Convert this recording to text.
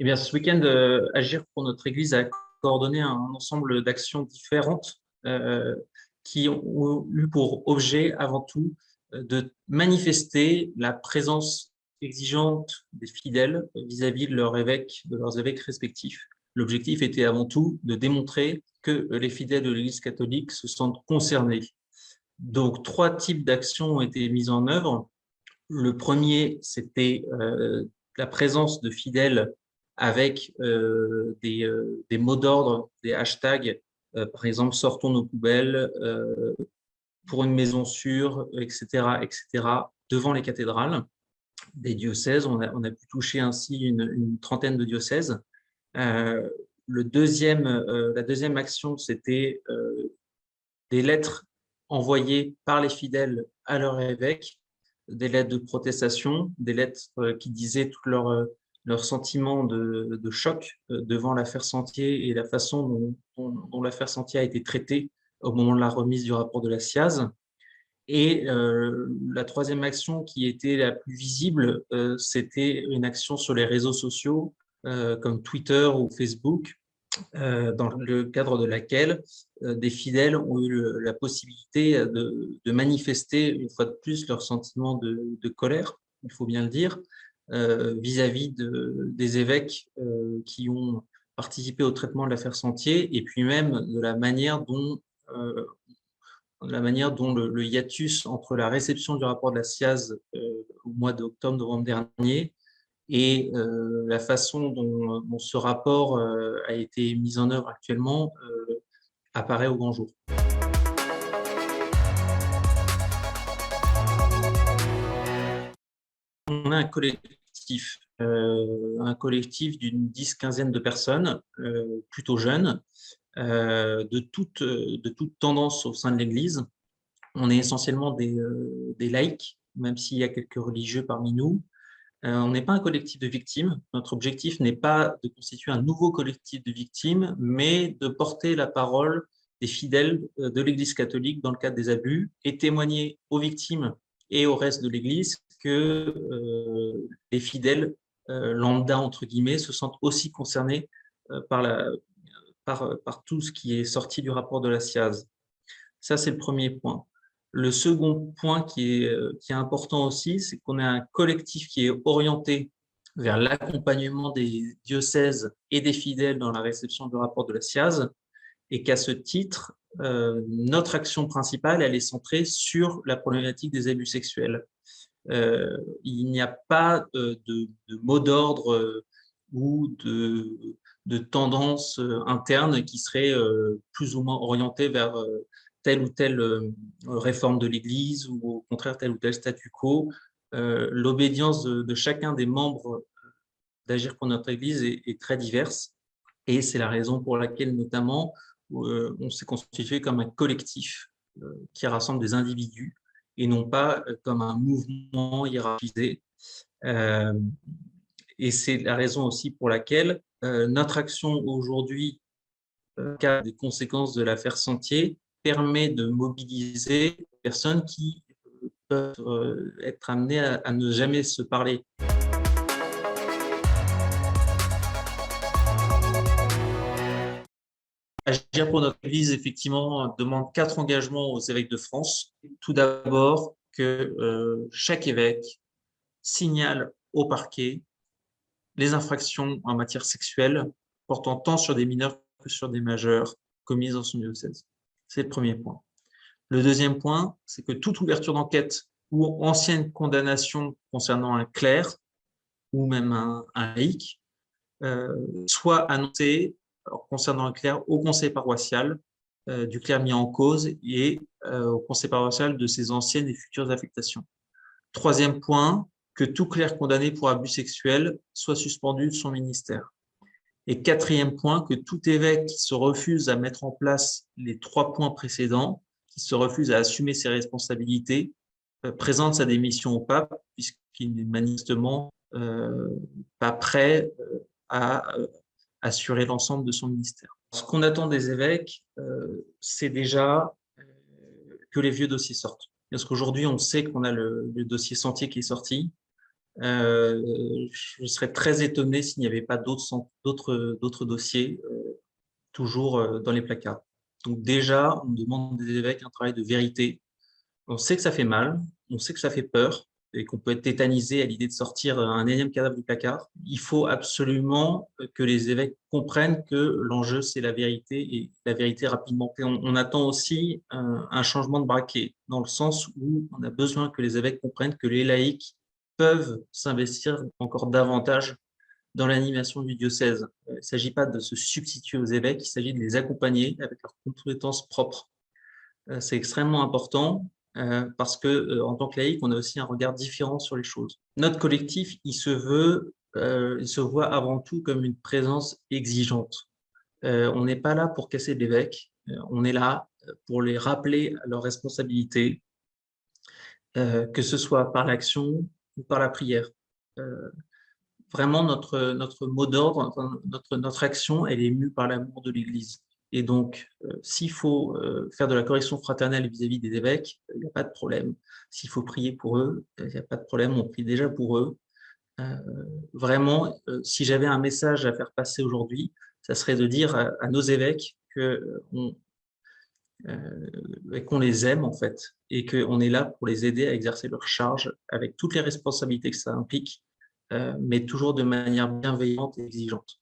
Eh bien, ce week-end, Agir pour notre Église a coordonné un ensemble d'actions différentes qui ont eu pour objet avant tout de manifester la présence exigeante des fidèles vis-à-vis de de leurs évêques respectifs. L'objectif était avant tout de démontrer que les fidèles de l'Église catholique se sentent concernés. Donc, trois types d'actions ont été mises en œuvre. Le premier, c'était la présence de fidèles avec des mots d'ordre, des hashtags, par exemple, sortons nos poubelles, pour une maison sûre, etc., devant les cathédrales des diocèses. On a pu toucher ainsi une trentaine de diocèses. Euh, la deuxième action, c'était des lettres envoyées par les fidèles à leur évêque, des lettres de protestation, des lettres qui disaient tout leur sentiment de choc devant l'affaire Sentier et la façon dont l'affaire Sentier a été traitée au moment de la remise du rapport de la SIAZ. Et la troisième action qui était la plus visible, c'était une action sur les réseaux sociaux comme Twitter ou Facebook, dans le cadre de laquelle des fidèles ont eu la possibilité de manifester une fois de plus leur sentiment de colère, il faut bien le dire, vis-à-vis des évêques qui ont participé au traitement de l'affaire Sentier, et puis même de euh, la manière dont le hiatus entre la réception du rapport de la SIAZ au mois d'octobre-novembre dernier et la façon dont ce rapport a été mis en œuvre actuellement apparaît au grand jour. On a un collectif d'une quinzaine de personnes, plutôt jeunes, de toute tendance au sein de l'Église. On est essentiellement des laïcs, même s'il y a quelques religieux parmi nous. On n'est pas un collectif de victimes. Notre objectif n'est pas de constituer un nouveau collectif de victimes, mais de porter la parole des fidèles de l'Église catholique dans le cadre des abus et témoigner aux victimes et au reste de l'Église que les fidèles lambda, entre guillemets, se sentent aussi concernés par tout ce qui est sorti du rapport de la SIAZ. Ça, c'est le premier point. Le second point qui est important aussi, c'est qu'on a un collectif qui est orienté vers l'accompagnement des diocèses et des fidèles dans la réception du rapport de la SIAZ, et qu'à ce titre, notre action principale, elle est centrée sur la problématique des abus sexuels. Il n'y a pas de mot d'ordre ou de tendance interne qui serait plus ou moins orientée vers telle ou telle réforme de l'Église ou au contraire tel ou tel statu quo. L'obédience de chacun des membres d'Agir pour notre Église est très diverse et c'est la raison pour laquelle notamment on s'est constitué comme un collectif qui rassemble des individus et non pas comme un mouvement hiérarchisé. Euh, et c'est la raison aussi pour laquelle notre action aujourd'hui, cas des conséquences de l'affaire Sentier, permet de mobiliser des personnes qui peuvent être amenées à ne jamais se parler. Agir pour notre Église, effectivement, demande 4 engagements aux évêques de France. Tout d'abord, que chaque évêque signale au parquet les infractions en matière sexuelle portant tant sur des mineurs que sur des majeurs commises dans son diocèse. C'est le premier point. Le deuxième point, c'est que toute ouverture d'enquête ou ancienne condamnation concernant un clerc ou même un laïc soit annoncée concernant un clerc au conseil paroissial du clerc mis en cause et au conseil paroissial de ses anciennes et futures affectations. Troisième point, que tout clerc condamné pour abus sexuels soit suspendu de son ministère. Et quatrième point, que tout évêque qui se refuse à mettre en place les 3 points précédents, qui se refuse à assumer ses responsabilités, présente sa démission au pape, puisqu'il n'est manifestement pas prêt à assurer l'ensemble de son ministère. Ce qu'on attend des évêques, c'est déjà que les vieux dossiers sortent. Parce qu'aujourd'hui, on sait qu'on a le dossier Sentier qui est sorti. Je serais très étonné s'il n'y avait pas d'autres dossiers toujours dans les placards. Donc déjà, on demande des évêques un travail de vérité. On sait que ça fait mal, on sait que ça fait peur et qu'on peut être tétanisé à l'idée de sortir un énième cadavre du placard. Il faut absolument que les évêques comprennent que l'enjeu, c'est la vérité et la vérité rapidement. Et on attend aussi un changement de braquet dans le sens où on a besoin que les évêques comprennent que les laïcs peuvent s'investir encore davantage dans l'animation du diocèse. Il ne s'agit pas de se substituer aux évêques, il s'agit de les accompagner avec leurs compétences propres. C'est extrêmement important parce que en tant que laïc, on a aussi un regard différent sur les choses. Notre collectif, il se voit avant tout comme une présence exigeante. On n'est pas là pour casser l'évêque, on est là pour les rappeler à leurs responsabilités, que ce soit par l'action ou par la prière. Euh, Vraiment, notre mot d'ordre, notre action, elle est mue par l'amour de l'Église. Et donc, s'il faut faire de la correction fraternelle vis-à-vis des évêques, il n'y a pas de problème. S'il faut prier pour eux, il n'y a pas de problème, on prie déjà pour eux. Euh, Vraiment, si j'avais un message à faire passer aujourd'hui, ça serait de dire à nos évêques qu'on les aime en fait, et qu'on est là pour les aider à exercer leur charge avec toutes les responsabilités que ça implique, mais toujours de manière bienveillante et exigeante.